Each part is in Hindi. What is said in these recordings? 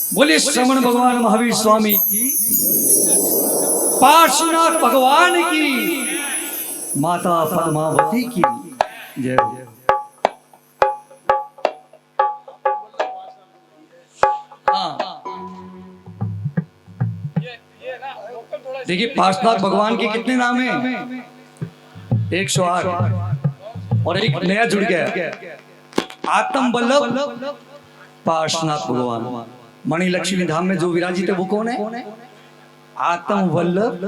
बोले श्रवण भगवान महावीर स्वामी की, पार्श्वनाथ भगवान की, माता पद्मावती की जय हो। देखिए पार्श्वनाथ भगवान के कितने नाम हैं? 108 और एक नया जुड़ गया, आत्म वल्लभ पार्श्वनाथ भगवान। मणि लक्ष्मी धाम में जो विराजित है वो कौन है? आत्म वल्लभ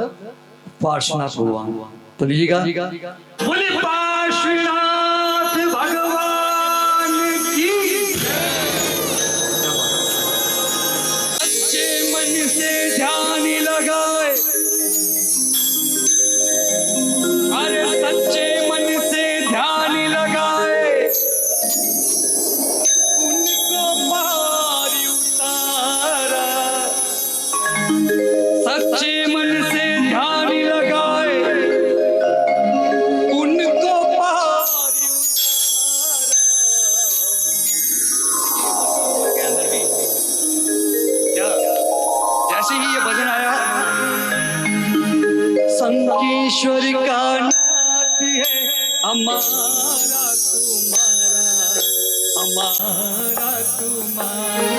पार्श्वनाथ भगवान। तो लीजिएगा, बोले पार्श्वनाथ भगवान की, सच्चे मन से ध्यान लगाए, अरे सच्चे मन से ध्यान लगाए, उनको पार उतारा। सच्चे मन से ध्यान लगाए, उनको पार उतारा। के अंदर भी क्या, जैसे ही ये भजन आया, संकेश्वर का नाथ है हमारा तुम्हारा, हमारा तुम्हारा।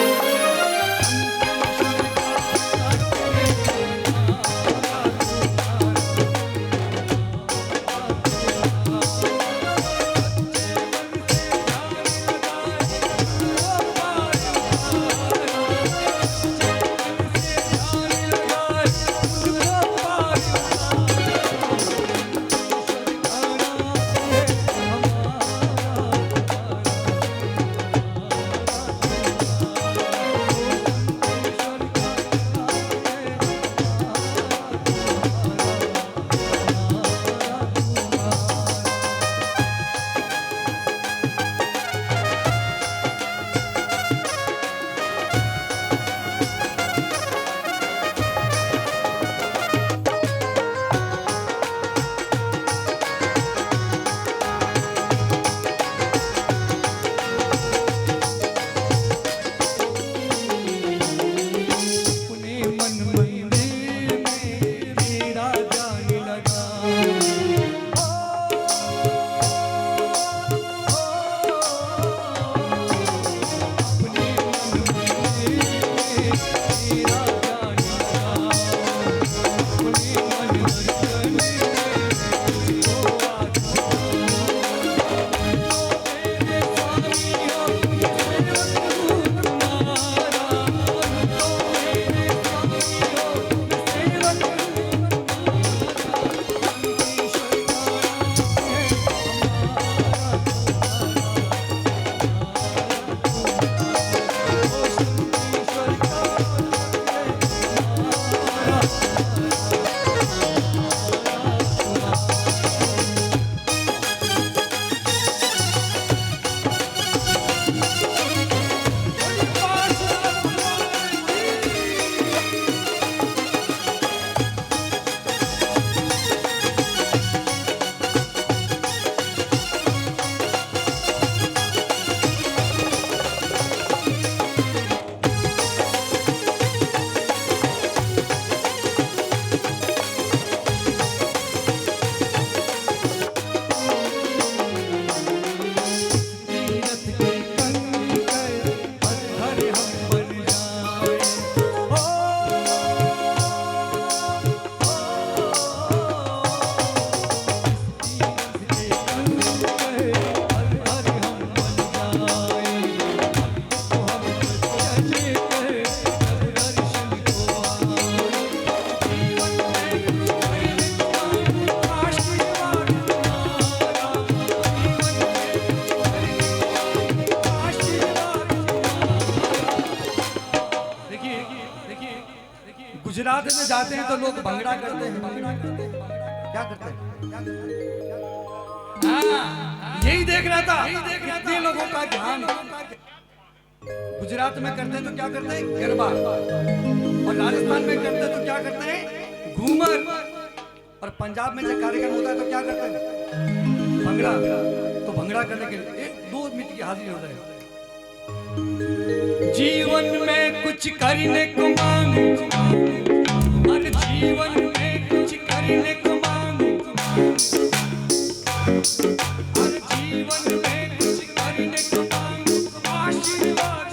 गुजरात में जाते हैं तो लोग भंगड़ा करते हैं। क्या करते हैं? यही देख रहा था, कितने लोगों का ध्यान गुजरात में करते हैं तो क्या करते हैं? गरबा। और राजस्थान में करते हैं तो क्या करते हैं? घूमर। और पंजाब में जब कार्यक्रम होता है तो क्या करते हैं? भंगड़ा। तो भंगड़ा करने के लिए 1-2 मिनट की हाजिरी हो जाए। जीवन में कुछ कुछ करने को मांगू, हर जीवन में कुछ करने को मांगू, हर जीवन में कुछ करने को मांगू, आशीर्वाद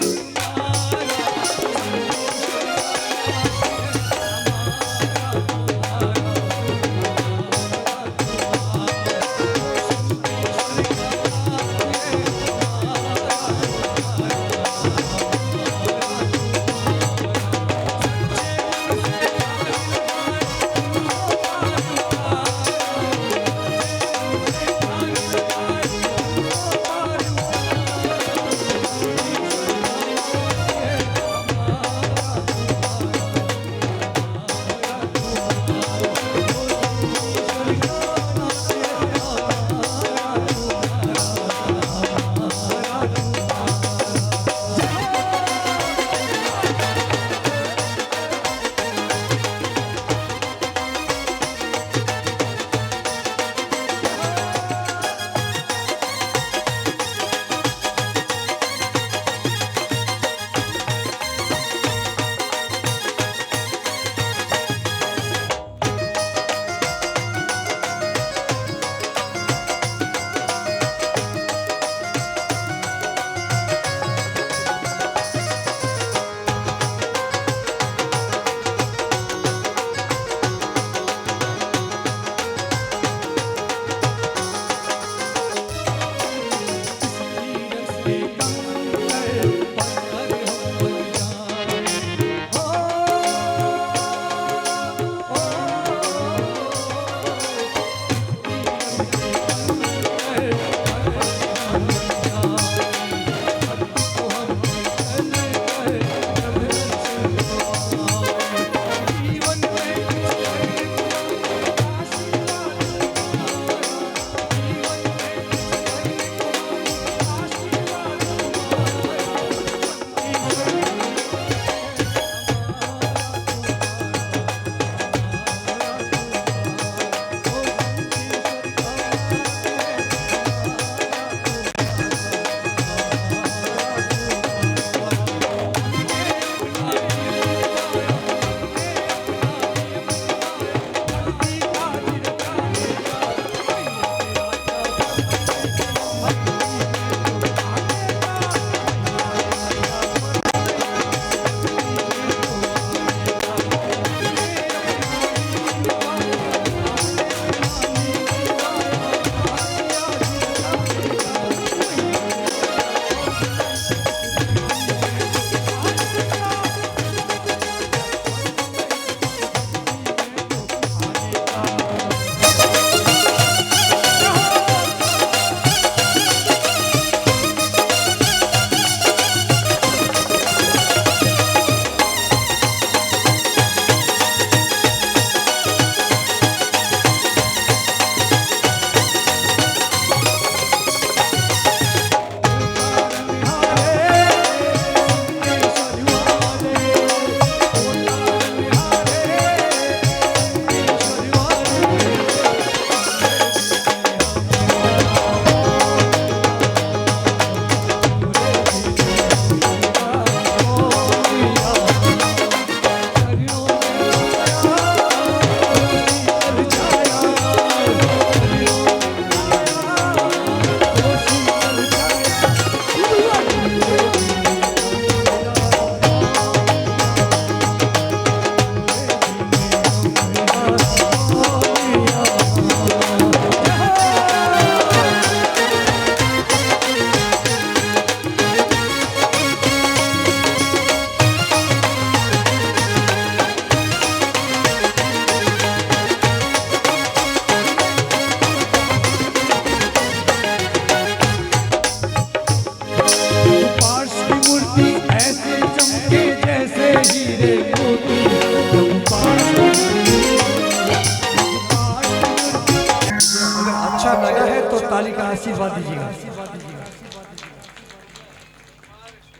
ताली का आशीर्वाद दीजिएगा,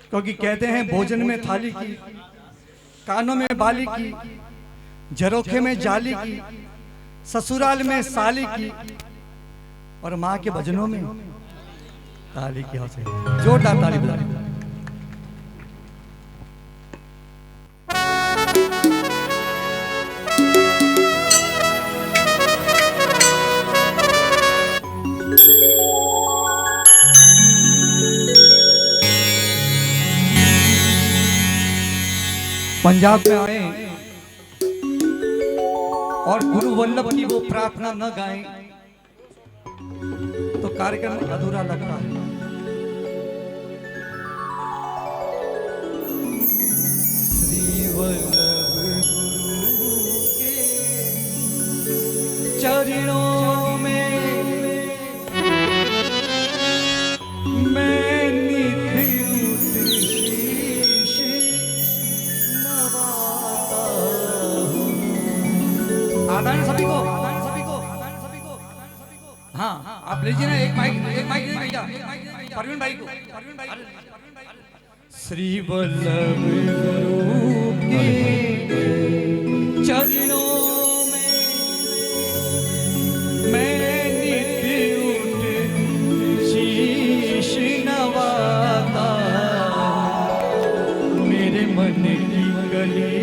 क्योंकि कहते हैं भोजन में थाली की, कानों में बाली की, झरोखे में जाली की, ससुराल में साली की, और माँ के भजनों में ताली की। जोरदार ताली बजा। पंजाब में आए और गुरु वल्लभ की वो प्रार्थना न गाएं तो कार्यक्रम अधूरा लगता है। श्री वल्लभ गुरु के चरणों में मैं नित्य शीश नवाता हूं। आदान सभी को, आदान सभी को, आदान सभी को, आदान सभी को। हाँ आप लीजिए ना एक माइक नहीं भैया, परवीन भाई को, परवीन भाई। श्री वल्लभ गुरु के चरणों में मैं नित्य उठ शीश नवाता हूं। मेरे मन की गली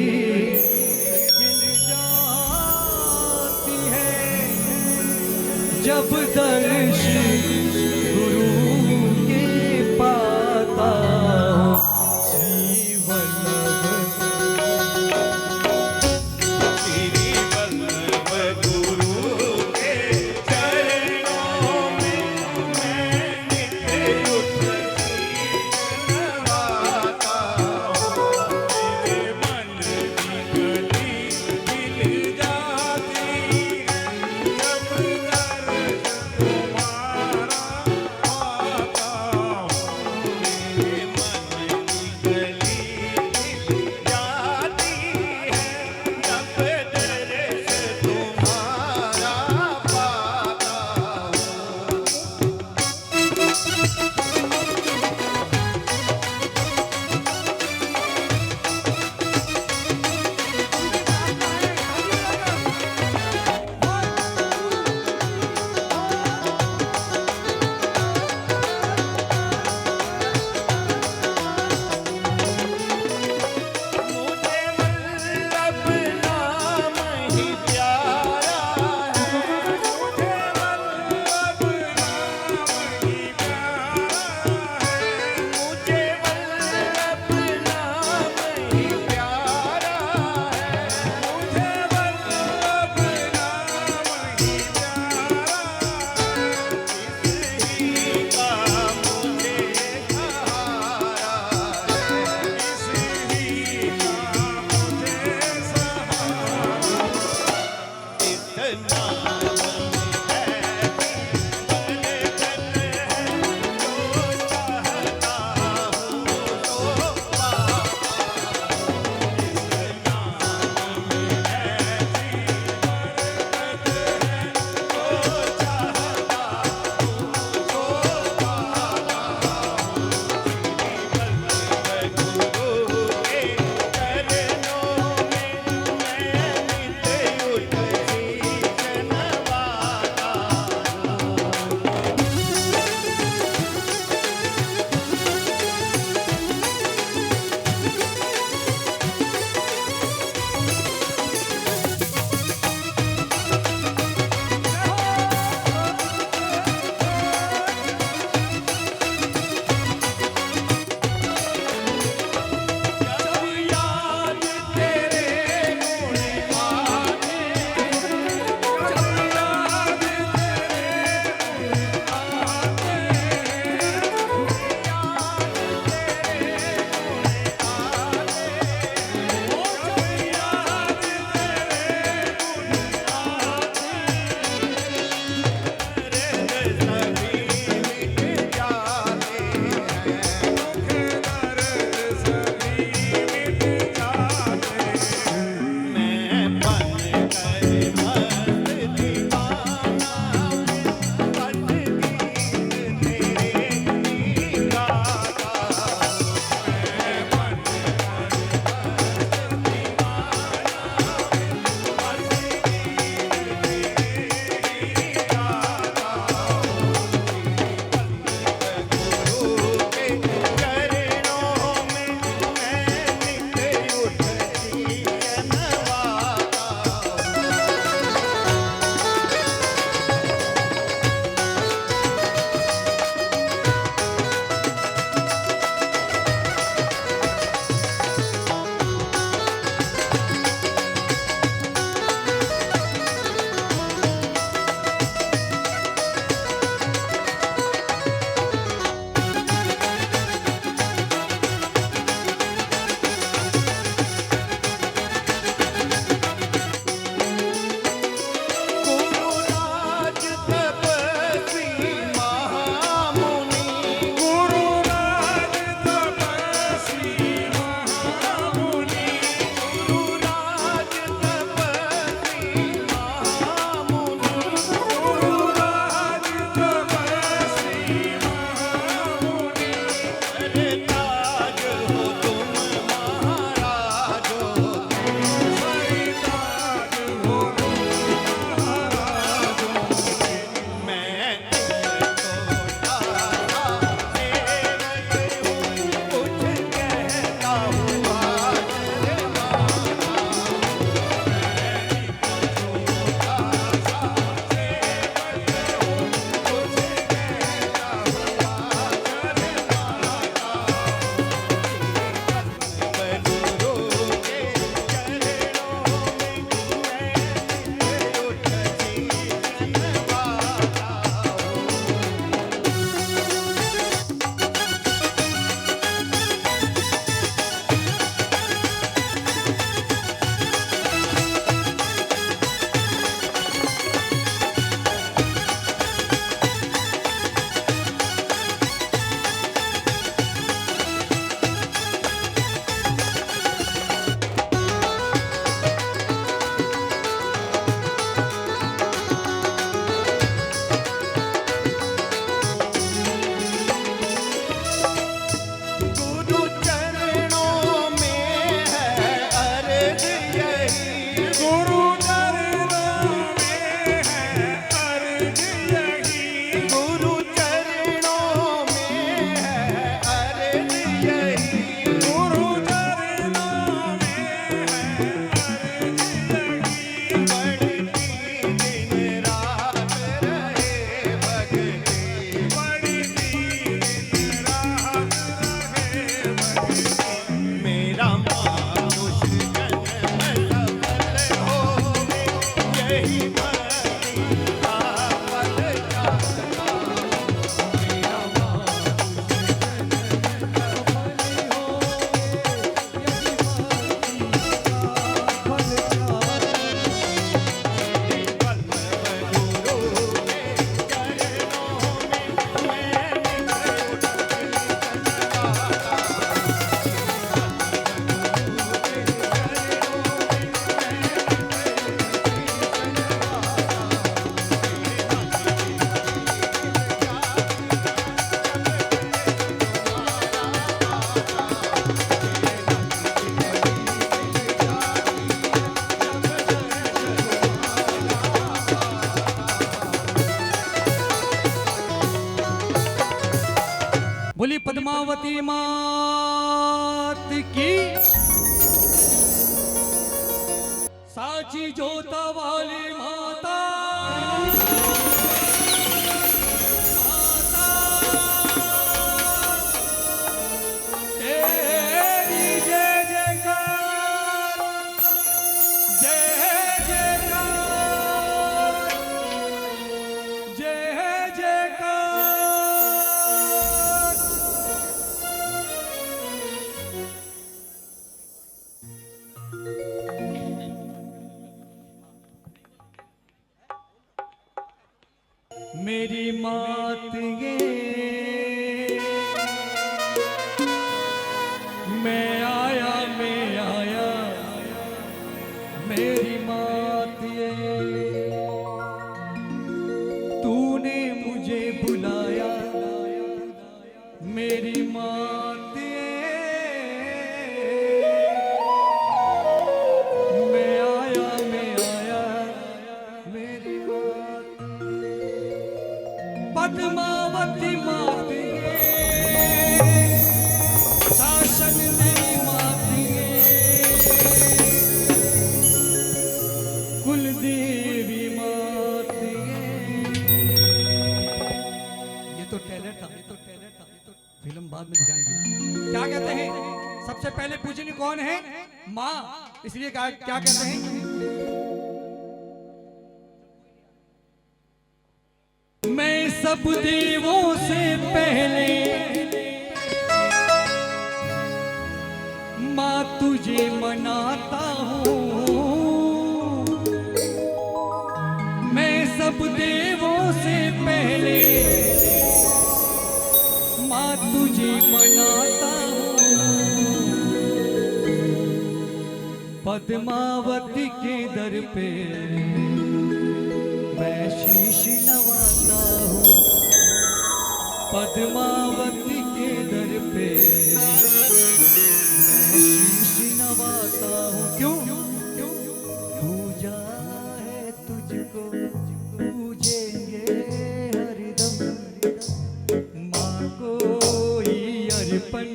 खिल जाती है जब दर्श गुरु के पाता हूं। श्री वल्लभ गुरु के चरणों में मैं नित्य उठ शीश नवाता हूं। मेरे मन की गली खिल जाती है जब दर्श तुम्हारा पद्मावती मात की, साची जोता वाली माता, माता तेरी जय जयकार, जय जयकार, जय जयकार। मेरी मात ये मैं आया मेरी मात ये तूने मुझे बुलाया, मेरी मात ये मैं आया मेरी मात, पद्मावती मात ये शासन तेरी मात ये कुलदेवी मात ये तो टैलेंट था, फिल्म बाद में दिखाएंगे। क्या कहते हैं सबसे पहले पूजनी कौन है? माँ। इसलिए क्या कहते हैं? मैं सब देवों से पहले माँ तुझे मनाता हूँ, मैं सब देवों से पहले माँ तुझे मनाता हूँ, पद्मावती के दर पे मैं शीश नवाता हूँ, पद्मावती के दर पे मैं शीश नवाता हूँ। क्यों? पूजा है तुझको पूजेंगे हरदम, माँ को ही अर्पण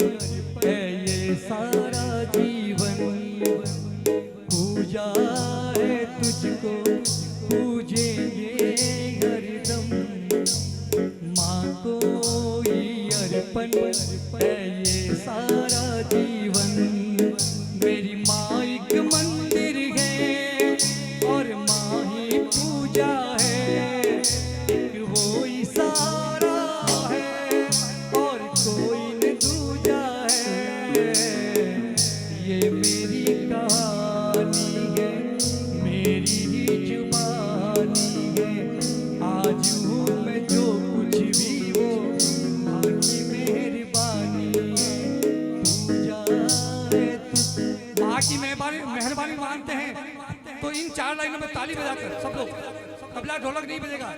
है ये सारा जीवन, पूजा है तुझको पूजेंगे हरदम, माँ को ही अर्पण है ये सारा जीवन। मेरी माँ एक मंदिर है और माँ ही पूजा है, एक वो ही सारा है और कोई न दूजा है, ये मेरी कहानी है, मेरी ही जुबानी है, आज हूँ मैं जो कुछ भी वो माँ की मेहरबानी है, पूजा है माँ की मेहरबानी मानते हैं तो इन 4 लाइनों में ताली बजाकर सब लोग, तबला ढोलक नहीं बजेगा।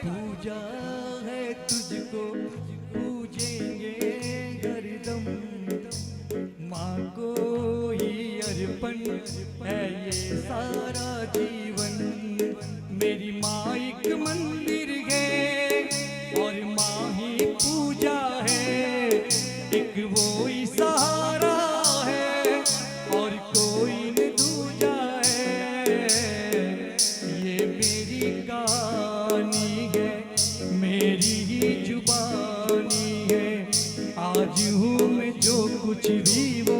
पूजा है तुझको पूजेंगे हरदम, माँ को ही अर्पण है ये सारा जीवन, मेरी माँ एक मंदिर है और माँ ही पूजा है, एक वो ही सहारा है और कोई न दूजा है, ये मेरी कहानी है, मेरी ही जुबानी है, आज हूँ मैं जो कुछ भी वो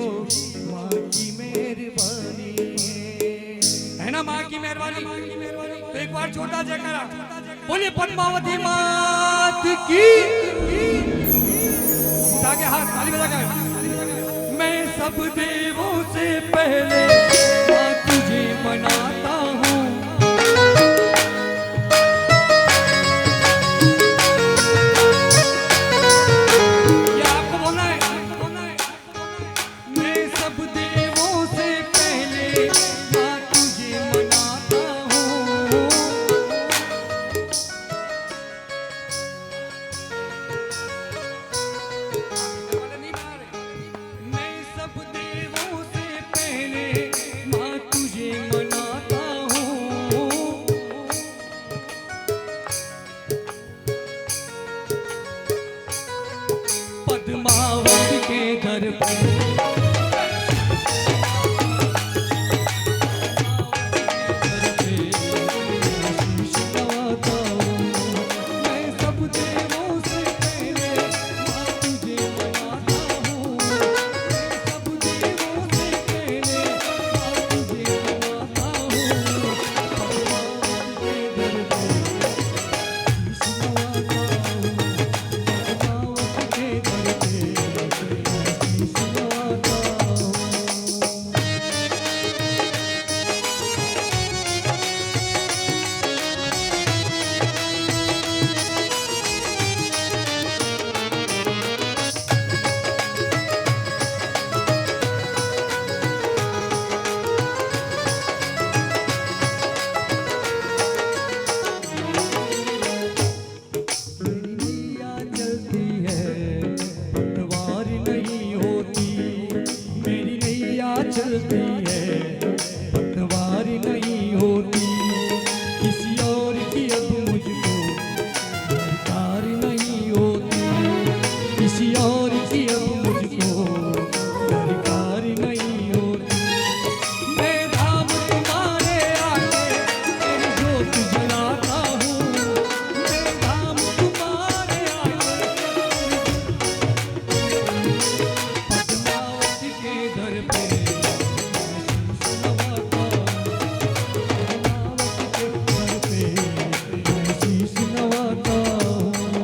माँ की मेहरबानी है ना, माँ की मेहरबानी। तो एक बार छोटा जयकारा बोले पद्मावती मात की, उठा के हाथ ताली बजा कर। मैं सब देवों से पहले माँ तुझे मनाता हूँ, ये आपको बोलना है। मैं सब देवों से पहले माँ तुझे मनाता हूँ, मैं सब देवों से पहले है, पतवार नहीं होती, किसी और की अब मुझको दरकार नहीं होती, किसी और की अब मुझको दरकार नहीं होती। मैं धाम तुम्हारे आगे तेरी ज्योत जलाता हूँ, मैं धाम तुम्हारे आगे पद्मावती के दर पे शीश नवाता हूँ।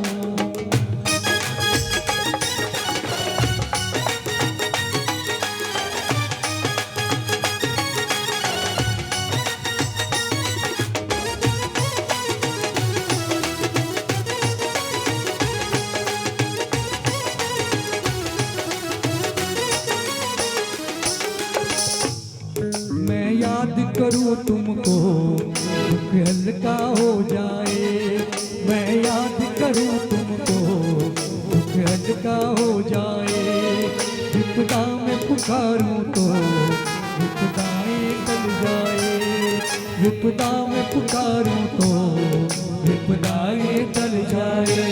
मैं याद करूँ तुमको दुख हल्का हो जाए, मैं याद करूँ तुमको दुख हल्का हो जाए, विपदा में पुकारूँ तो विपदाएं टल जाए, विपदा में पुकारूँ तो विपदाएं टल जाए।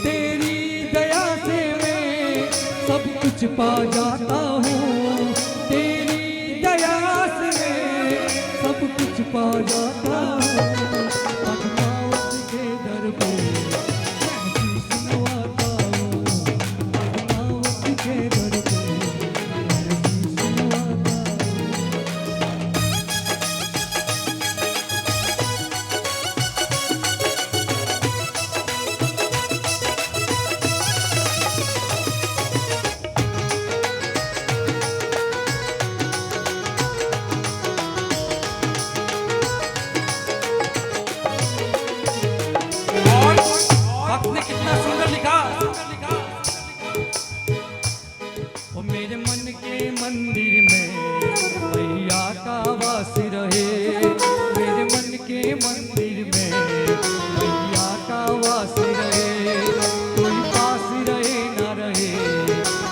तेरी दया से मैं सब कुछ पा जाता हूँ, तेरी दया से सब कुछ पा जाता हूँ। पद्मावती के दर पे मैं शीश नवाता हूँ, पद्मावती के दर पे मैं शीश नवाता हूँ। और भक्त ने कितना सुंदर लिखा। ओ मेरे मन के मंदिर में मैया का वास रहे, मेरे मन के मंदिर में मैया का वास रहे, कोई पास रहे ना रहे,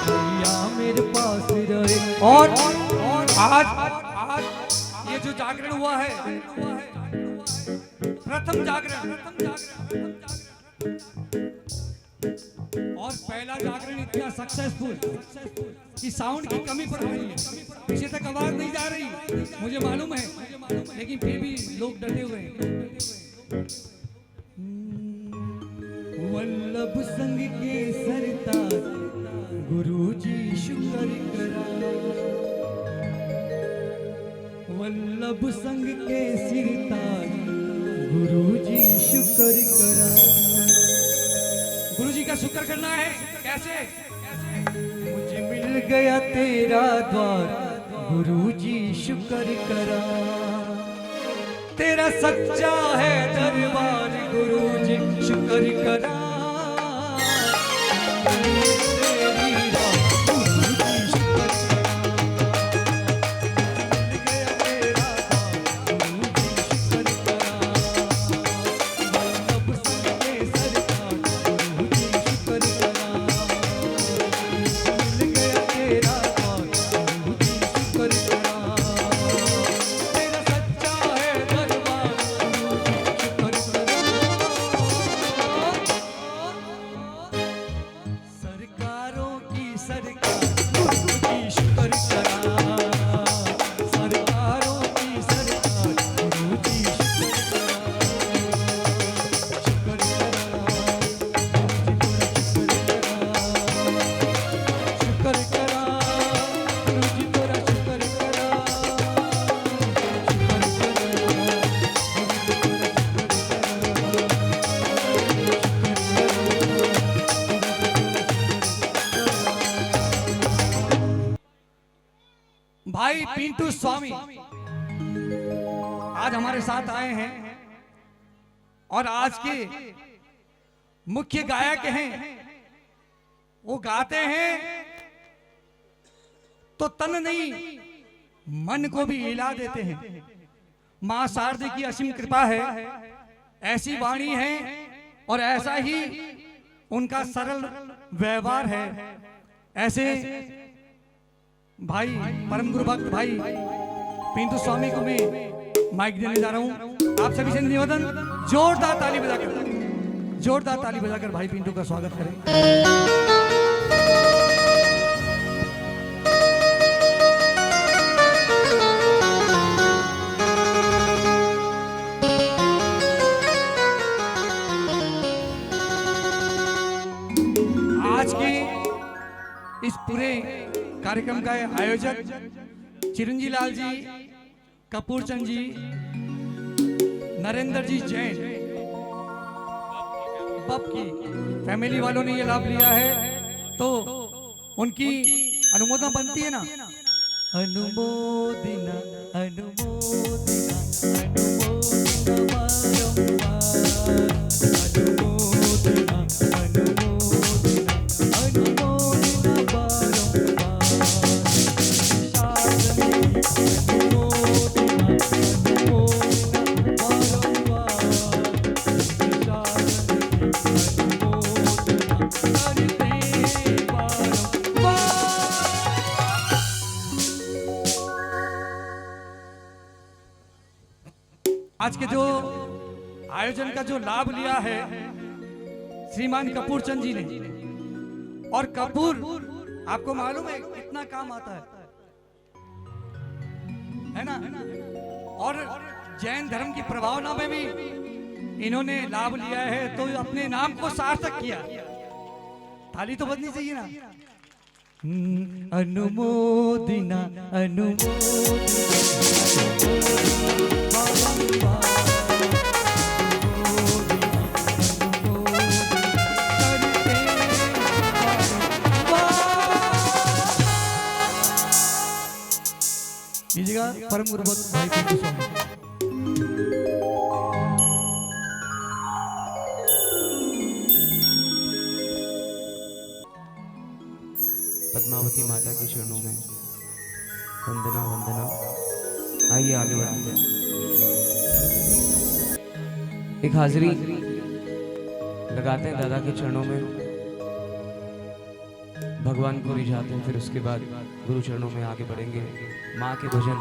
मैया मेरे पास रहे। और आज ये जो जागरण हुआ है, प्रथम जागरण, और पहला जागरण इतना सक्सेसफुल कि साउंड की कमी पड़ रही है, पीछे तक आवाज नहीं जा रही, मुझे मालूम है, लेकिन फिर भी लोग डटे हुए हैं। वल्लभ संग के सरताज गुरुजी शुक्र करा, वल्लभ संग के सिरताज गुरुजी शुक्र करा। गुरुजी का शुक्र करना है कैसे? मुझे मिल गया तेरा द्वार गुरुजी शुक्र करा, तेरा सच्चा है दरबार गुरुजी शुक्र करा। तेरी राह गुरुजी शुक्र भाई पिंटू स्वामी आज हमारे साथ आए हैं और आज के मुख्य गायक हैं। वो गाते हैं तो तन नहीं मन को भी हिला देते हैं। मां शारदे की असीम कृपा है, ऐसी वाणी है और ऐसा ही उनका सरल व्यवहार है। ऐसे भाई परम गुरु भक्त भाई पिंटू स्वामी को मैं माइक देने जा रहा हूं। आप सभी से निवेदन, जोरदार ताली बजाकर भाई पिंटू का स्वागत करें। आज के इस पूरे कार्यक्रम का आयोजक चिरंजी लाल जी, कपूर चंद जी, नरेंद्र जी जैन, बप की फैमिली वालों ने ये लाभ लिया है, तो उनकी अनुमोदन बनती है ना। अनुमोदिना अनुमोदिना अनुमोदिना अनुमोदिना आज के जो आयोजन का जो लाभ लिया है श्रीमान कपूर चंद जी ने, और कपूर आपको मालूम है कितना काम आता है ना। और जैन धर्म की प्रभावना में भी इन्होंने लाभ लिया है, तो अपने नाम को सार्थक किया। ताली तो बजनी चाहिए ना। अनुमोदिना लीजिएगा परम गुरु भक्त भाई पिंटू स्वामी। पद्मावती माता के चरणों में वंदना वंदना। आइए आगे बढ़ते हैं। एक हाजिरी लगाते हैं दादा के चरणों में, भगवान को रिझाते हैं, फिर उसके बाद गुरु चरणों में आगे बढ़ेंगे। माँ के भजन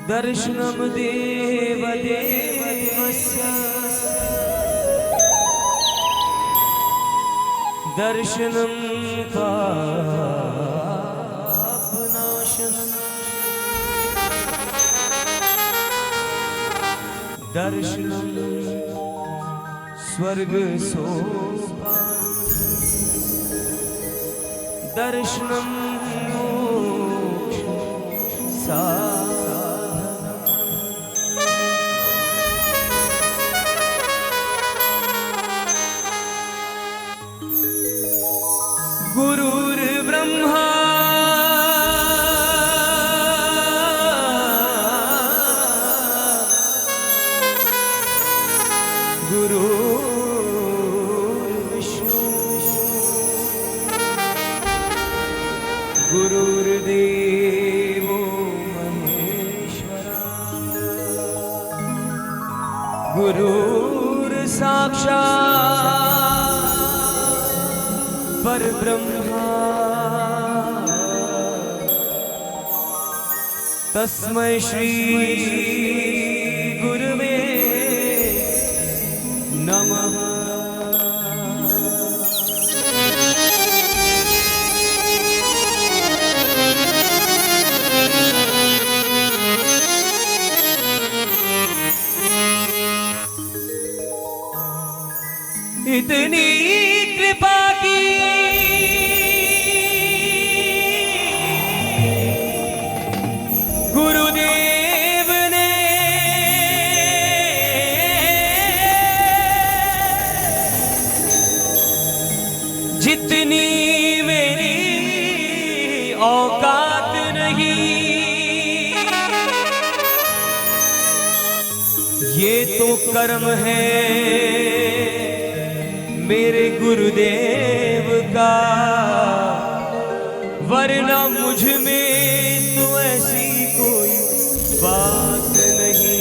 दर्शनम देव देवस्य दर्शनम पापनाशनम दर्शनम स्वर्ग सोपान दर्शनम मोक्ष गुरुर्ब्रह्मा गुरुर्विष्णु गुरुर्देवो महेश्वरा गुरुर्साक्षात् परब्रह्मा तस्मै श्री गुरुवे नमः। इतनी कृपा की गुरुदेव ने जितनी मेरी औकात नहीं, ये तो कर्म है मेरे गुरुदेव का, वरना मुझ में तो ऐसी कोई बात नहीं।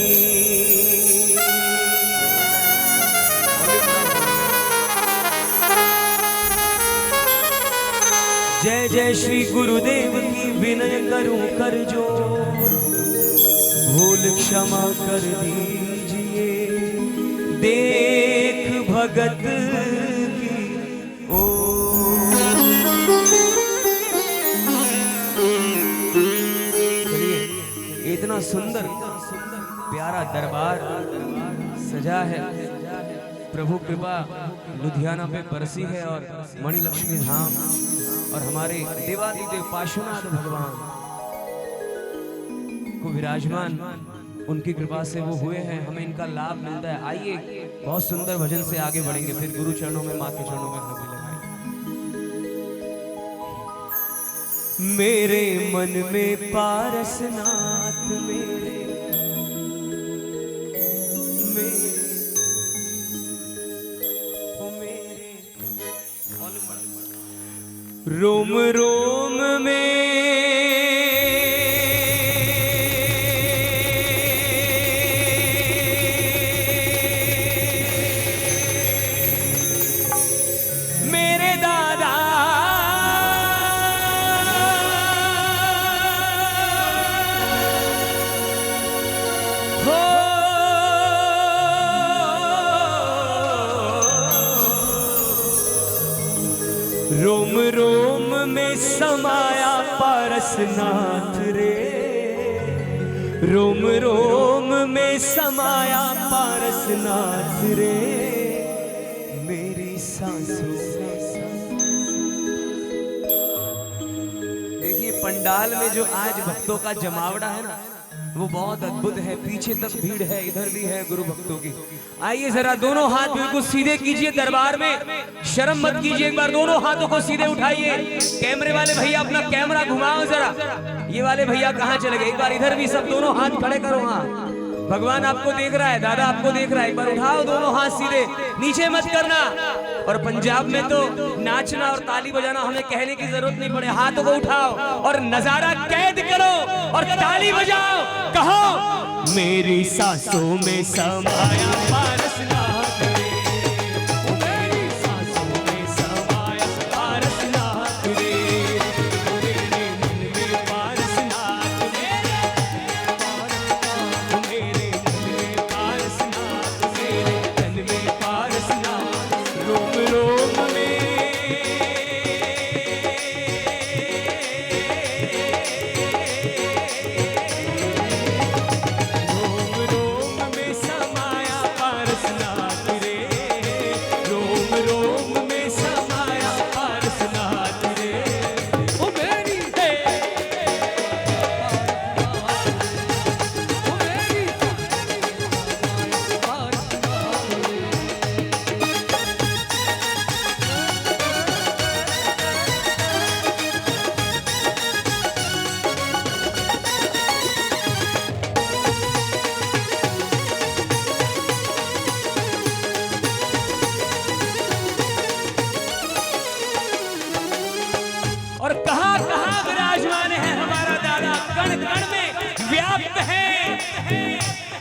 जय जय श्री गुरुदेव की विनय करूं कर जोर, भूल क्षमा कर दीजिए, देख भगत की ओर। इतना सुंदर प्यारा दरबार सजा है, प्रभु कृपा लुधियाना पे बरसी है और मणिलक्ष्मी धाम और हमारे देवादिदेव पार्श्वनाथ भगवान को विराजमान उनकी कृपा से वो हुए हैं, हमें इनका लाभ मिलता है। आइए बहुत सुंदर भजन से आगे बढ़ेंगे, फिर गुरु चरणों में, माँ के चरणों में हमें लगाएंगे। मेरे मन में पारसनाथ मेरे रोम रोम में मेरे दादा हो, रोम रोम में समाया पारसनाथ रे, रोम रोम में समाया पारसनाथ रे, मेरी सांसों में। देखिए पंडाल में जो आज भक्तों का जमावड़ा है ना, वो बहुत अद्भुत है। पीछे तक भीड़ है, इधर भी है गुरु भक्तों की। आइए जरा दोनों हाथ बिल्कुल सीधे कीजिए, दरबार में शर्म मत कीजिए, एक बार दोनों हाथों को सीधे उठाइए। कैमरे वाले भैया अपना कैमरा घुमाओ जरा, ये वाले भैया कहाँ चले गए, एक बार इधर भी सब दोनों हाथ खड़े करो। हाँ, भगवान आपको देख रहा है, दादा आपको देख रहा है, एक बार उठाओ दोनों हाथ सीधे, नीचे मत करना। और पंजाब में तो नाचना और ताली बजाना हमें कहने की जरूरत नहीं पड़े, हाथों को उठाओ और नजारा कैद करो और ताली बजाओ, कहो मेरी सांसों में समाया पारसनाथ रे, मेरी सांसों में समाया पारसनाथ रे, मेरे मन में पारसनाथ, मेरे मन में पारसनाथ, मेरे तन में पारसनाथ, रोम रोम में और कहां कहां विराजमान है हमारा दादा, कण कण में व्याप्त है।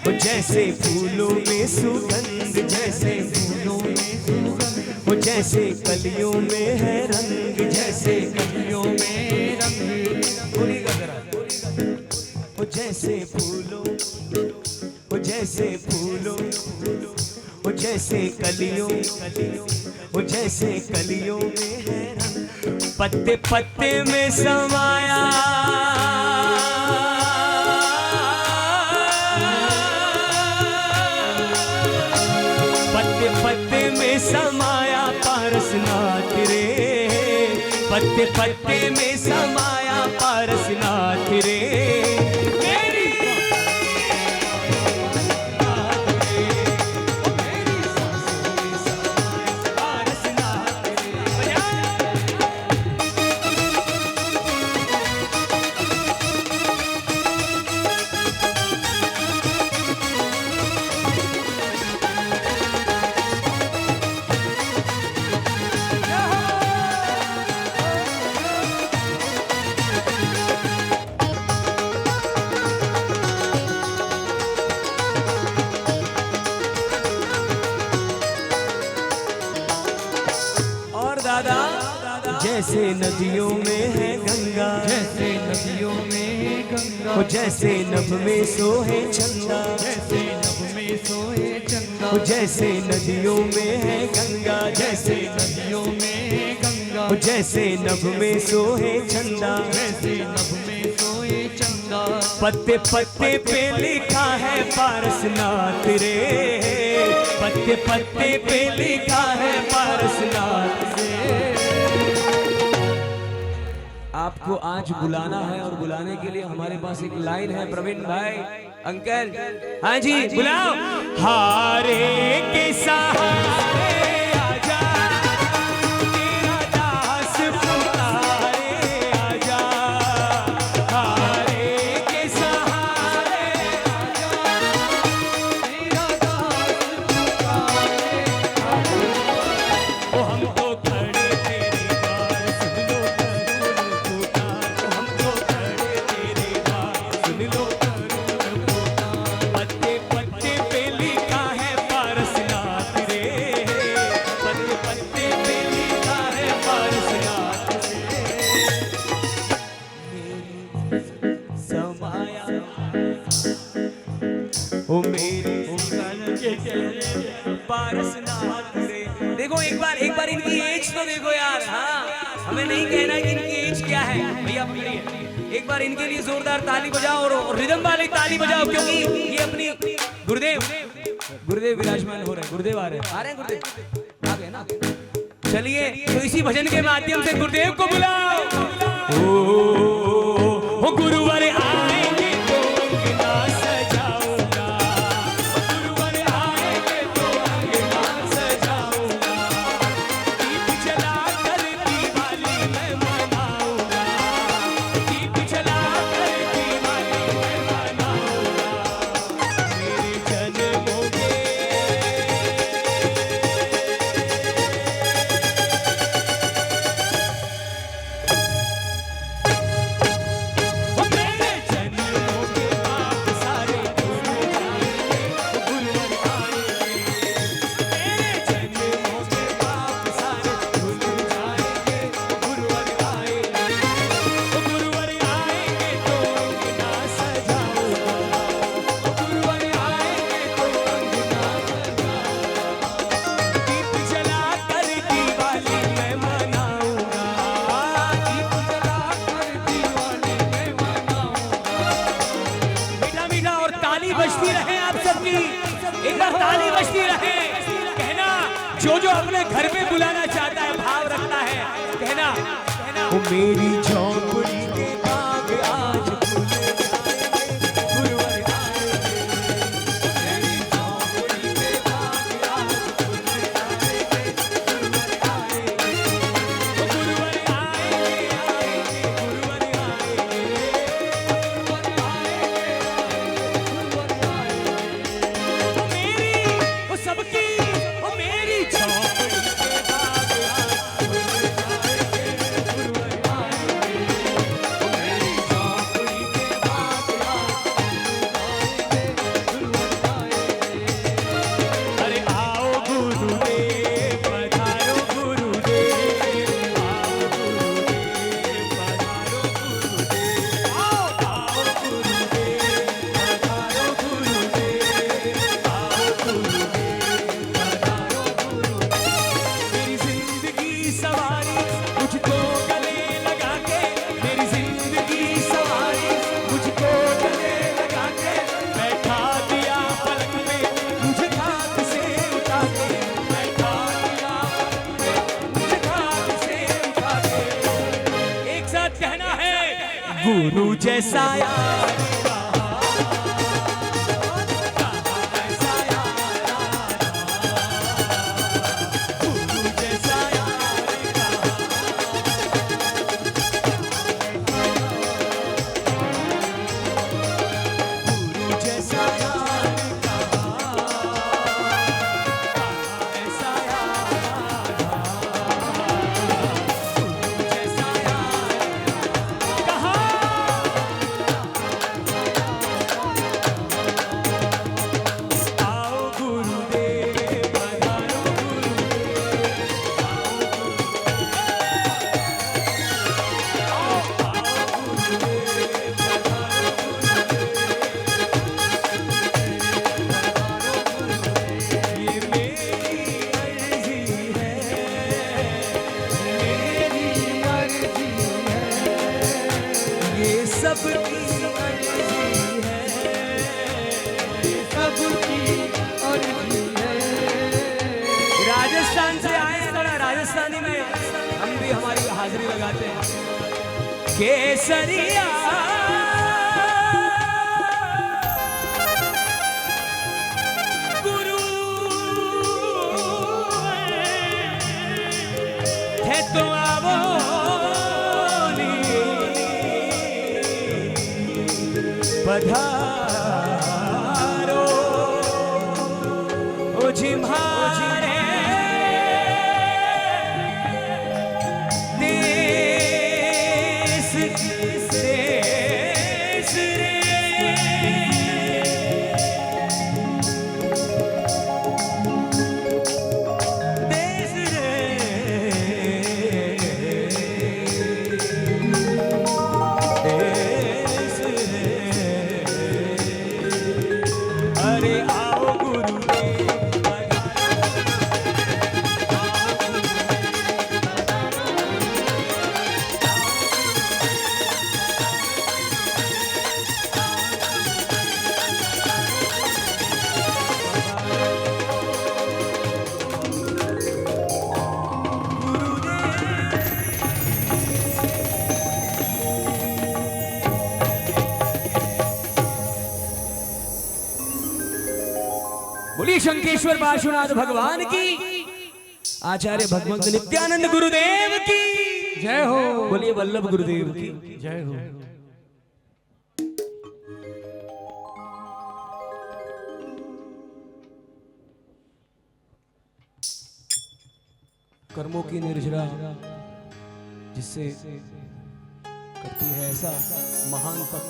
वो जैसे फूलों में सुगंध, जैसे फूलों में सुगंध, वो जैसे कलियों में है रंग, जैसे कलियों में रंग, वो जैसे फूलों, वो जैसे फूलों, वो जैसे कलियों, वो जैसे कलियों में है रंग, पत्ते पत्ते में समाया, पत्ते पत्ते में समाया पारसनाथ रे, पत्ते पत्ते में समाया पारसनाथ रे, मेरी सांसों में समाया पारसनाथ रे। जैसे नदियों में है गंगा, जैसे नदियों में गंगा, वो जैसे नभ में सोहे चंदा, जैसे नभ में सोए चंदा, वो जैसे नदियों में है गंगा, जैसे नदियों में गंगा, वो जैसे नभ में सोहे चंदा, जैसे नभ में सोए चंदा। पत्ते पत्ते पे लिखा है पारसनाथ रे, पत्ते पत्ते पे लिखा है पारसनाथ रे। आपको आज बुलाना है और बुलाने के लिए हमारे पास एक लाइन है प्रवीण भाई, अंकल, हाँ जी बुलाओ। हारे के सहारे आजा, तेरा दास पुकारे आजा, हारे के सहारे तेरा दास पुकारे, ओ हम तो खड़े तेरे द्वार, सुन लो करुण पुकार, ओ हम तो खड़े तेरे द्वार, सुन लो करुण पुकार। पत्ते पत्ते पे लिखा है पारसनाथ रे, पत्ते पत्ते पे लिखा है पारसनाथ रे। मेरी समाया ओ मेरी पारसनाथ रे। देखो एक बार इनकी एज तो देखो यार। हाँ, हमें नहीं कहना है कि इनकी एज क्या है भैया, पकड़िए एक बार इनके लिए जोरदार ताली बजाओ और रिदम वाली ताली बजाओ, क्योंकि ये अपनी गुरुदेव विराजमान हो रहे हैं, गुरुदेव आ रहे हैं गुरुदेव आ गए ना। चलिए तो इसी भजन के माध्यम से गुरुदेव को बुलाओ। ओ गुरुवर आएंगे तो अंगना सजाऊंगा, गुरुवर आएंगे तो अंगना सजाऊंगा, दीप जलाकर दिवाली मैं मनाऊंगा, दीप जलाकर दिवाली मैं मनाऊंगा। मेरे जन्मों के मेरे जन्मों के पाप सारे धुल जाएंगे, गुरुवर आएंगे। मेरे जन्मों के पाप सारे धुल जाएंगे, गुरुवर आएंगे। गुरुवर आएंगे तो अंगना सजाऊंगा, गुरुवर आएंगे तो अंगना सजाऊंगा, दीप जलाकर दिवाली मैं मनाऊंगा, दीप जलाकर दिवाली मैं मनाऊंगा। मीठा मीठा और ताली बजती रहे आप सबकी, एक बार ताली बजती रहे। कहना जो अपने घर पे बुलाना चाहता है, भाव रखता है, कहना वो मेरी झोंपड़ी के बाग आज खुल जाएंगे, गुरुवर आएंगे। मेरी झोंपड़ी के बाग आज खुल जाएंगे, गुरुवर आएंगे। वो गुरुवर आएंगे, गुरुवर आएंगे। वो मेरी वो सबकी वो मेरी झोंपड़ी के बाग आज खुल जाएंगे, गुरुवर आएंगे। वो मेरी झोंपड़ी के बाग आज अरे आओ गुरुदेव पधारो गुरुदेव, आओ गुरुदेव पधारो गुरुदेव, आओ गुरुदेव पधारो गुरुदेव, आओ गुरुदेव पधारो गुरुदेव। मेरी जिंदगी सवारी मुझको गले लगा के, मेरी जिंदगी सवारी मुझको गले लगा के, बैठा दिया पलक में मुझे खाक से उठा के, बैठा दिया पलक में मुझे खाक से उठा के। एक साथ कहना है गुरु जैसा यार ऐसा यार, गुरु जैसा गुरु जैसा यार ऐसा यार, गुरु जैसा यार कहा। राजस्थानी में हम भी हमारी हाजिरी लगाते हैं। केसरिया गुरु है तो आवो पधारो ओ जिम्हारे देश देश रे देश रे देश रे अरे आओ गुरुदेव बोलिए शंकेश्वर पार्श्वनाथ भगवान की, आचार्य भगवंत नित्यानंद गुरुदेव की जय हो। बोलिए वल्लभ गुरुदेव की जय हो। कर्मों की निर्जरा जिससे करती है ऐसा महान तप,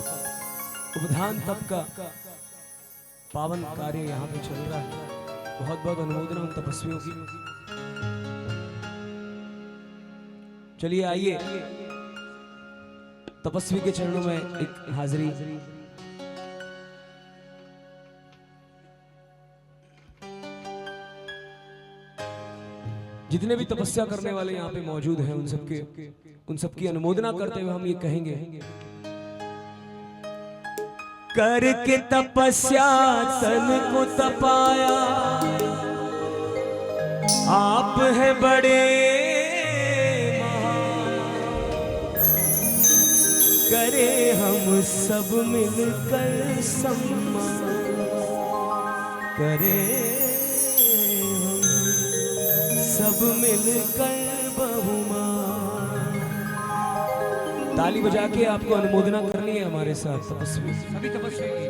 उपधान तप का पावन कार्य यहाँ पे चल रहा है। बहुत बहुत अनुमोदन उन तपस्वियों की। चलिए आइए तपस्वी के चरणों में एक हाजिरी। जितने भी तपस्या करने वाले यहाँ पे मौजूद हैं उन सबकी अनुमोदना करते हुए हम ये कहेंगे, करके तपस्या तन को तपाया, आप है बड़े महान, करे हम सब मिलकर सम्मान, करे हम सब मिलकर बहुमान। ताली बजा के आपको अनुमोदना करनी है हमारे साथ तपस्वी, सभी तपस्वी की।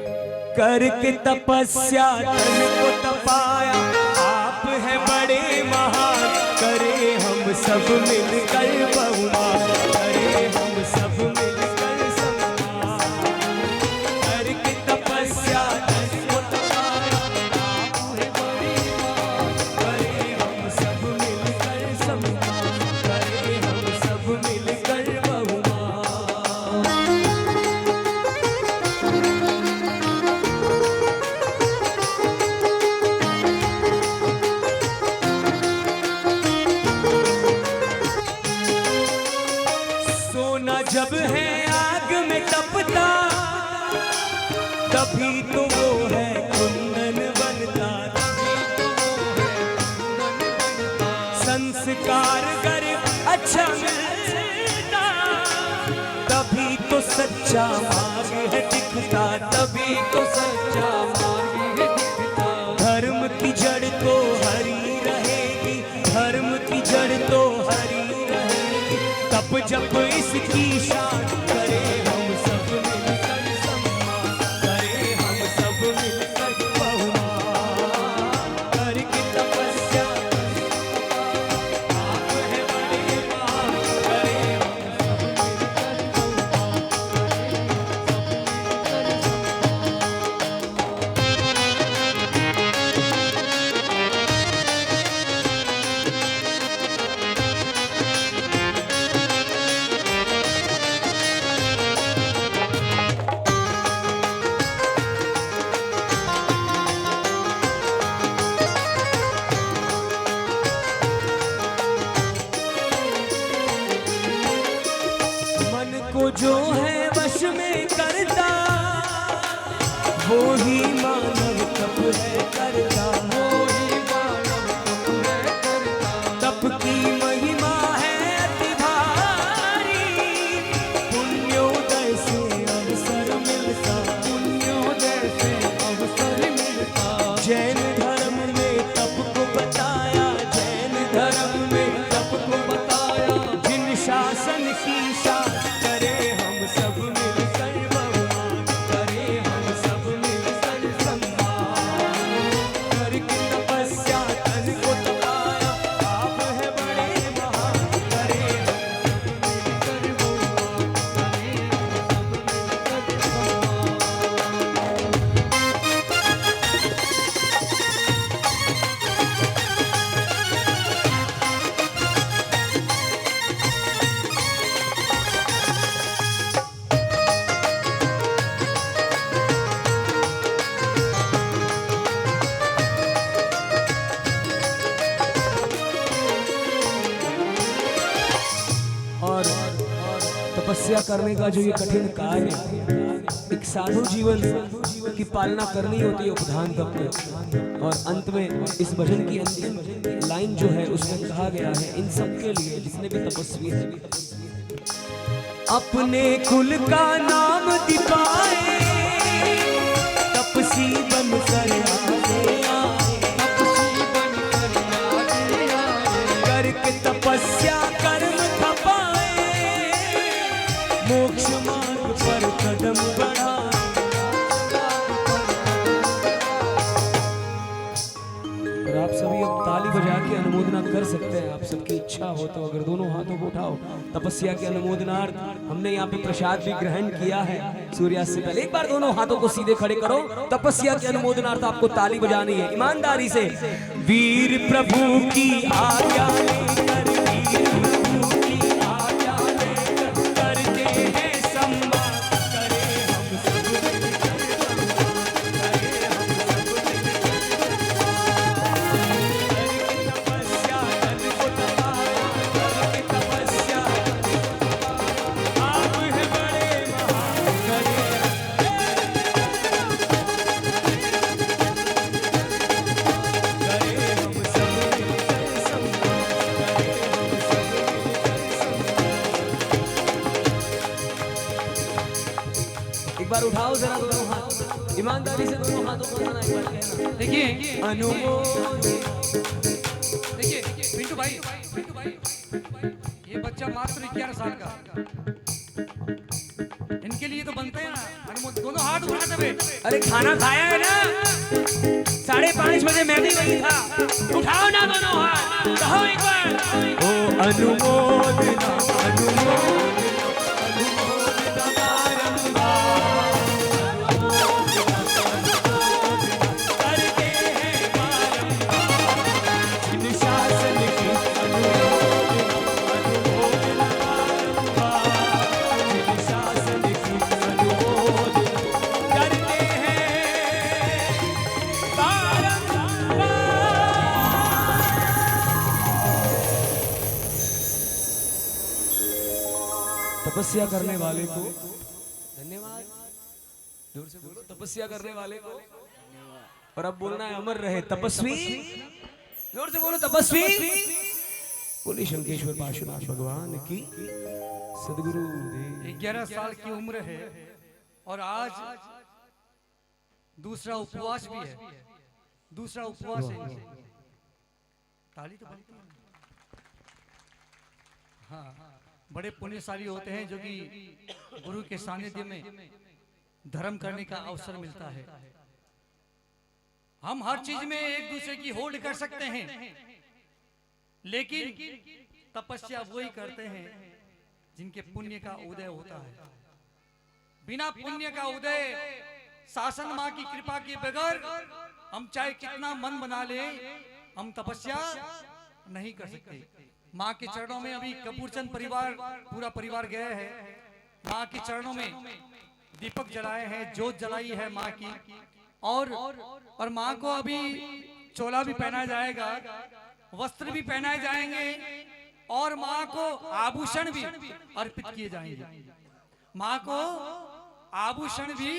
करके तपस्या तन को तपाया, आप है बड़े महान, करे हम सब मिलकर बहुमान, करे हम सब मिलकर सम्मान। करके तपस्या तन को तपाया, आप है बड़े महान, करे हम सब मिलकर सम्मान, करे हम सब मिलकर बहुमान। सोना जब है आग में तपता, तभी तो वो है कुंदन बनता, संस्कार कर अच्छा मिलता, तभी तो सच्चा मार्ग है दिखता, तभी तो सच्चा मार्ग है दिखता। धर्म की जड़ तो हरी रहेगी, धर्म की जड़ तो हरी रहेगी, तब जब इसकी शान, करे हम सब मिलकर सम्मान, करे हम सब मिलकर बहुमान। करके तपस्या आप है बड़े महान, करे हम सब मिलकर मन को जो है वश में करता, वो ही मानव तप है करता, वो ही मानव तप है करता। तप की महिमा सबको बताया, जिन शासन की शान करे हम सब मिलकर भगवान, करे हम सब मिलकर सम्मान। करके तपस्या तन को तपाया, आप है बड़े महान, करे हम मिलकर भगवान, करे हम सब मिलकर सम्मान। और तपस्या करने का जो ये कठिन कार्य, एक साधु जीवन की पालना करनी होती है उपधान तप में। और अंत में इस भजन की अंतिम लाइन जो है उसमें कहा गया है इन सब के लिए जितने भी तपस्वी हैं, अपने कुल का नाम दिपाए, तपसी बन कर आगे आए, तपसी बनकर आगे आए, करके तपस्या कर्म थपाए, मोक्ष मार्ग पर कदम बढ़ाए। और आप सभी अब ताली बजा के अनुमोदना कर सकते हैं, आप सबकी इच्छा हो तो अगर दोनों हाथों को उठाओ तपस्या के अनुमोदनार्थ। हमने यहाँ पे प्रसाद भी ग्रहण किया है सूर्यास्त से पहले। एक बार दोनों हाथों को सीधे खड़े करो, तपस्या के अनुमोदनार्थ आपको ताली बजानी है ईमानदारी से। वीर प्रभु की आज्ञा लेकर, वीर प्रभु की आज्ञा लेकर करते हैं सम्मान, करे हम सब मिलकर सम्मान, करे हम सब करके तपस्या तन को तपाया, करके तपस्या आप है बड़े महान, करे हम सब मिलकर सम्मान, करे हम सब मिलकर। एक बार उठाओ जरा दोनों हाथ, ईमानदारी से दोनों हाथों को उठाना, एक बार कहना देखिए अनुमोदन। देखिए पिंटू भाई, ये बच्चा मात्र 11 साल का, इनके लिए तो बनते हैं ना अनुमोदन। दोनों हाथ उठाते हुए, अरे खाना खाया है ना, 5:30 बजे मैं भी वही था, उठाओ ना दोनों हाथ, कहो एक बार ओ अनुमोदना अनुमोदना अनुमोदना बारंबार, करते हैं बारंबार, जिन शासन की अनुमोदना अनुमोदना बारंबार, जिन शासन की अनुमोदना करते हैं बारंबार। तपस्या करने वाले को धन्यवाद, जोर से बोलो तपस्या करने वाले को। और अब बोलना है अमर रहे तपस्वी, जोर से बोलो तपस्वी। बोली शंकेश्वर पार्श्वनाथ भगवान की, सदगुरु देव। 11 साल की उम्र है और आज दूसरा उपवास भी है, दूसरा उपवास है इनसे। ताली तो बनती है। हाँ, बड़े पुण्यशाली होते हैं जो कि गुरु के सानिध्य में धर्म करने का अवसर मिलता है। हम हर चीज में एक दूसरे की होल्ड कर सकते हैं, लेकिन तपस्या वही करते हैं जिनके पुण्य का उदय होता है। बिना पुण्य का उदय, शासन माँ की कृपा के बगैर हम चाहे कितना मन बना ले, हम तपस्या नहीं कर सकते। माँ के चरणों में अभी कपूरचंद परिवार, पूरा परिवार गए हैं। माँ के चरणों में दीपक जलाए हैं, जोत जलाई है माँ की, और माँ को अभी चोला भी पहनाया जाएगा, वस्त्र भी पहनाए जाएंगे, और माँ को आभूषण भी अर्पित किए जाएंगे। माँ को आभूषण भी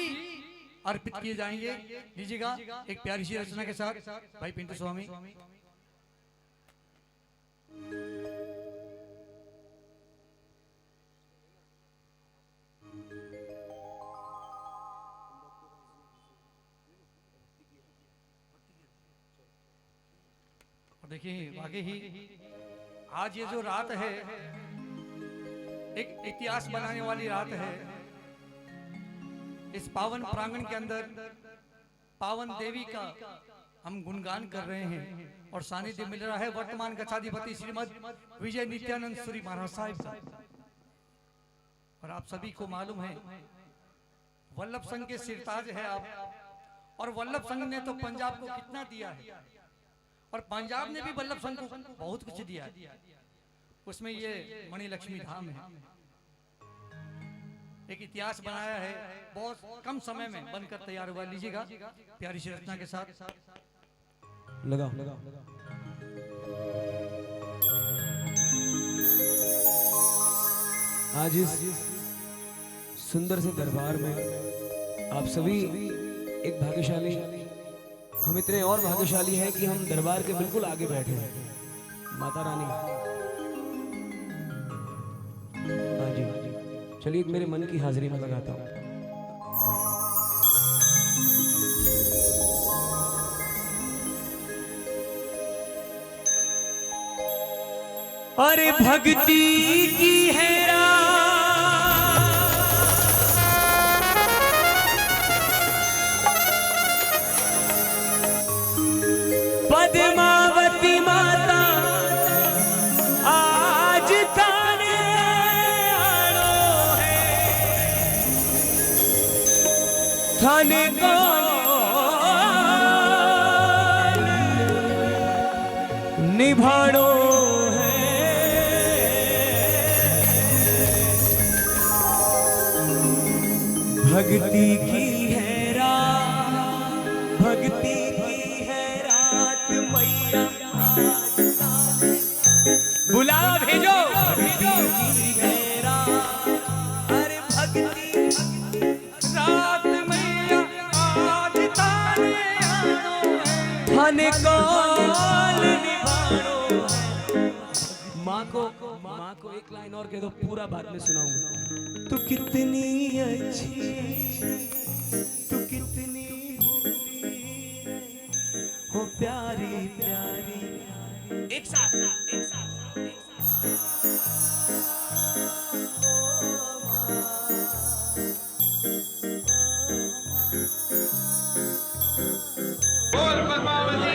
अर्पित किए जाएंगे। लीजिएगा एक प्यारी सी रचना के साथ भाई पिंटू स्वामी। देखिए आगे ही आज ये जो रात है एक इतिहास बनाने वाली रात है। इस पावन प्रांगण के अंदर पावन देवी का हम गुणगान कर रहे हैं और सानिध्य मिल रहा है वर्तमान गच्छाधिपति श्रीमद विजय नित्यानंद सूरी महाराज साहिब का। और आप सभी को मालूम है वल्लभ संघ के सिरताज है आप, और वल्लभ संघ ने तो पंजाब को कितना दिया है और पंजाब ने भी वल्लभ संघ को बहुत कुछ दिया है। उसमें ये मणि लक्ष्मी धाम है, एक इतिहास बनाया है, बहुत कम समय में बनकर तैयार हुआ। लीजिएगा प्यारी सी रचना के साथ लगा। आज इस सुंदर से दरबार में आप सभी एक भाग्यशाली, हम इतने और भाग्यशाली हैं कि हम दरबार के बिल्कुल आगे बैठे हैं। माता रानी हाँ जी, चलिए मेरे मन की हाजिरी में लगाता हूँ। अरे भक्ति की है पद्मावती माता आज ताने आनो है, थाने को निभाड़ो है। भक्ति की है रात, भक्ति की है रात मैया बुला भेजो। भक्ति की है रात, अरे भक्ति रात मैया आज ताने आनो है, थाने कौन निभाड़ो है। माँ को एक लाइन और कह दो, पूरा बाद में सुनाऊंगा। तू कितनी अच्छी, तू कितनी हो प्यारी प्यारी। एक साथ एक साथ एक बोल पद्मावती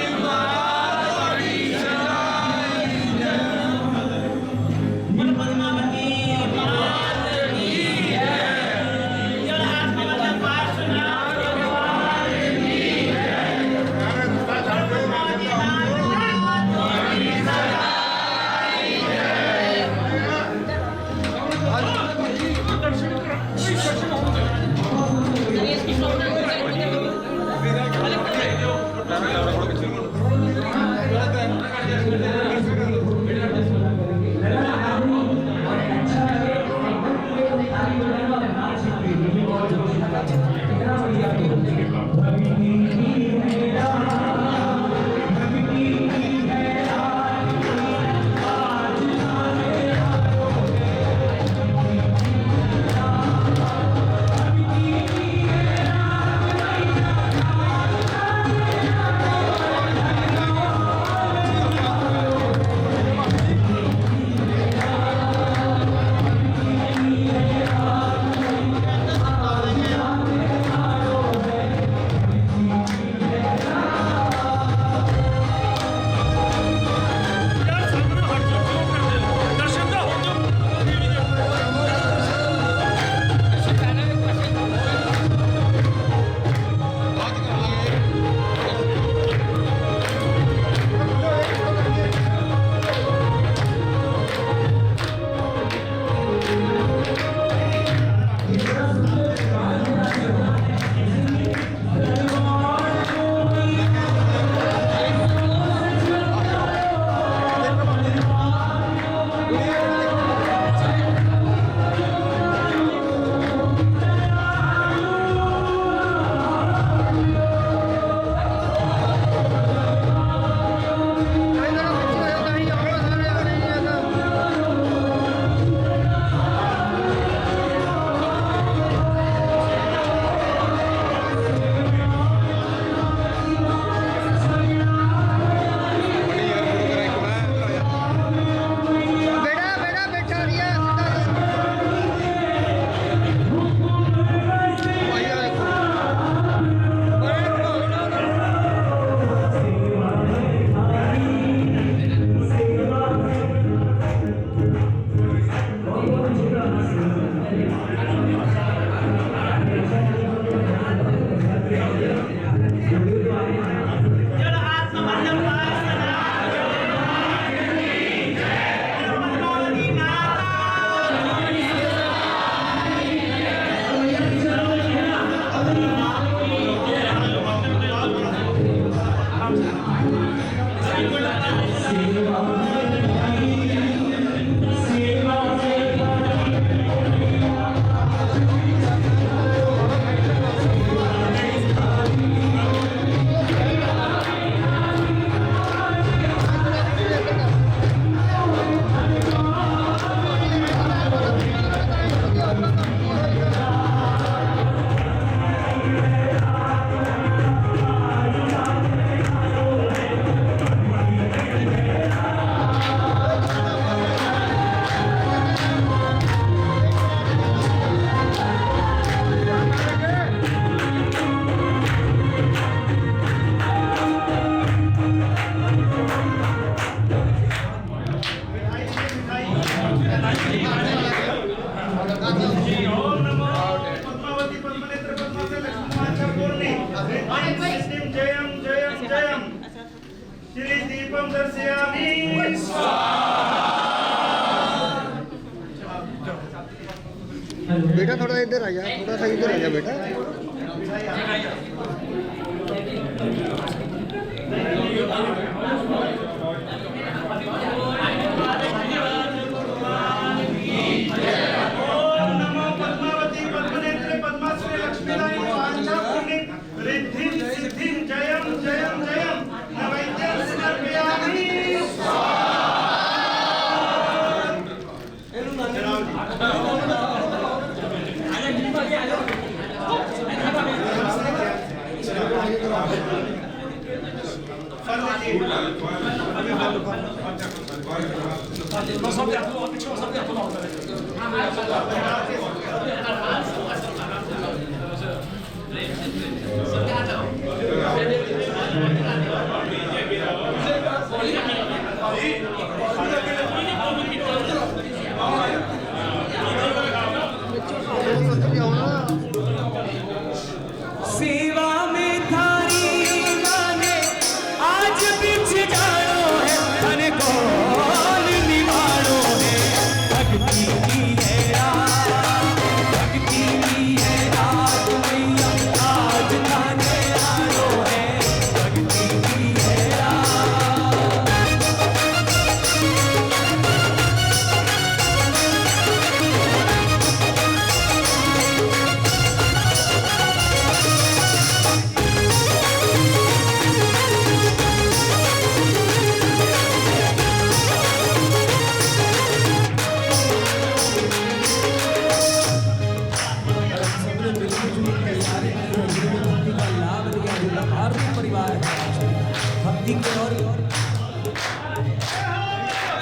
ओम नमो पद्मावती पद्मनेत्र पद्मासे लक्ष्मीमाचा पूर्णे सिद्धिं जयं जयं जयं श्री दीपम दर्शयामि बेटा थोड़ा इधर आ जा, थोड़ा सा इधर आ जा बेटा। ओम नमो पद्मावती पद्मनेत्र पद्माश्री लक्ष्मीनारायण वाचा पूर्णे रिद्धिं सिद्धिं जयं जयं जयं नैवेद्यं समर्पयामि सेवा में थारी माने आज बीच जानो है धन कौन निवारो है भक्ति की है रात भक्ति की है रात मैया आज थाने आरो है भक्ति की है रात भक्ति के और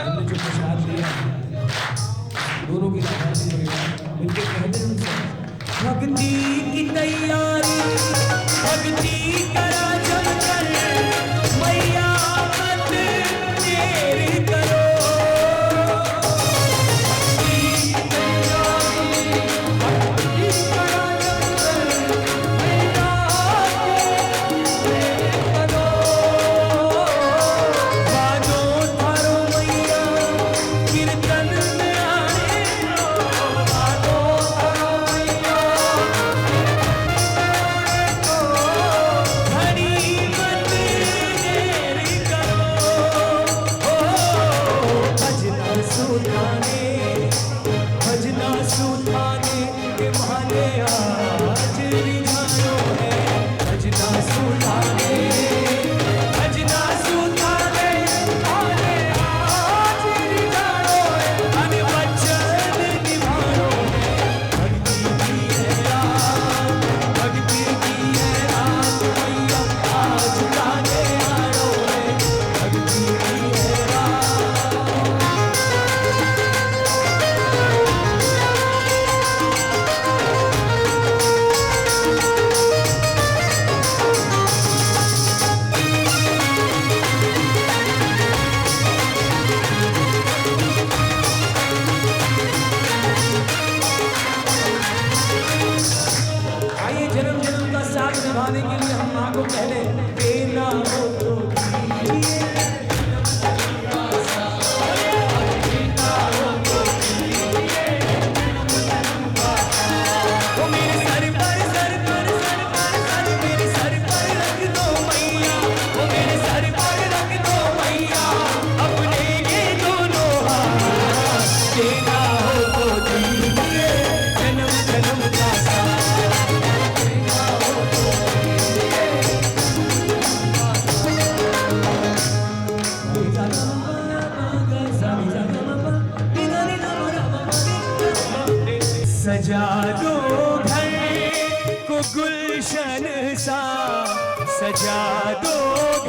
हमने जो प्रसाद दिया दोनों की मिलके कहते हैं भक्ति की तैयारी भक्ति करा जमकर मैया मत देरी करो भक्ति की तैयारी भक्ति करा जमकर मैया बाजो थारो मैया कीर्तन में आए बाजो थारो मैया हरी मत देरी करो भजना सुधाने के माने आज रिझानो है भजना सुधाने भजना सुधाने माने आज रिझानो है अने वचन निभानो है भक्ति की है रात भक्ति की है रात मैया आज गाने आनो है भक्ति की है रात आइए जन्म जन्म का साथ निभाने के लिए हम माँ को पहले देना हो तो दीजिए। वो मेरे सर पर मेरे सर पर रख दो मैया वो मेरे सर पर रख दो मैया अपने ये दोनों हाथ देना हो तो दीजिए जन्म जन्म का साथ देना हो तो सजा दो घर को गुलशन सा सजा दो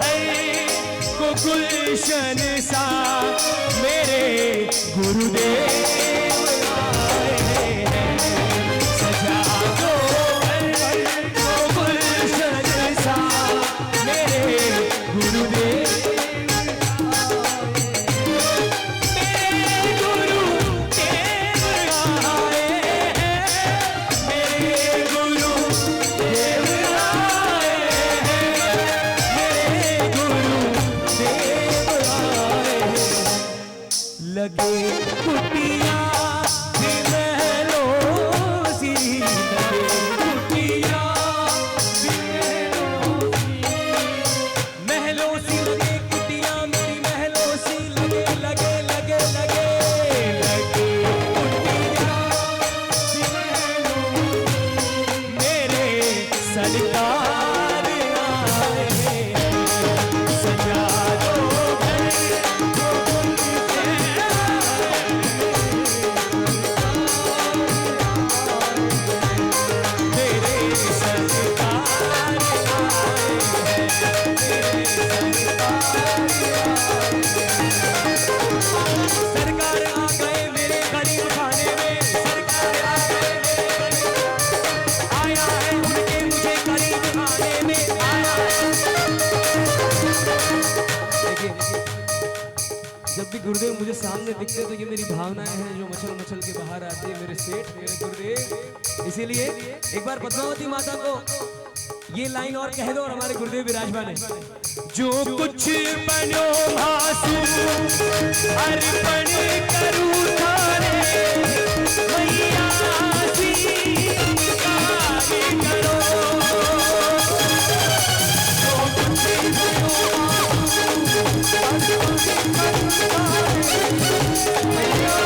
घर को गुलशन सा मेरे गुरुदेव आए हैं सजा दो घर को गुलशन सा मेरे गुरुदेव मेरे गुरु कुटिया भी महलों सी लगे, कुटिया भी महलों सी लगे, कुटिया मेरी महलों सी लगे, लगे लगे लगे लगे, कुटिया भी मेरे सरकार आए, सजा दो घर जो उनसे मेरे सरकार आए, मेरे सरकार आ गए मेरे गरीब खाने में, सरकार आ गए मेरे गरीब, आया है उनके मुझे गरीब खाने में आया है। देखिए जब भी गुरुदेव मुझे सामने दिखते तो ये मेरी भावनाएं हैं जो मचल मचल के बाहर आती है, मेरे सेठ मेरे गुरुदेव। इसीलिए एक बार पद्मावती माता को ये लाइन और कह दो और हमारे गुरुदेव विराजमान है। जो कुछ बनो भासु अर्पण करूं थारे, मैया स्वीकार करो। जो कुछ बनो भासु अर्पण करूं थारे, मैया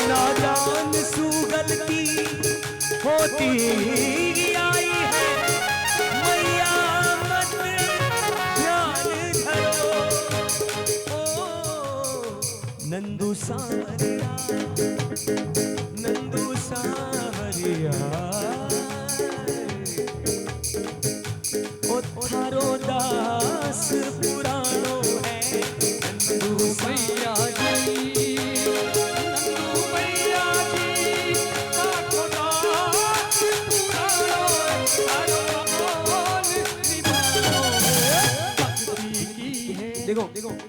नादान सुगलती होती आई है, मैया मत ध्यान धरो। ओ नंदू सावरिया, नंदू सावरिया, ओ थारो दास पुराणो है, नंदू मैया जी, नंदू मैया जी, लाखो दास पुराणो है, थारो बोल निभानो है, भक्ति की है। देखो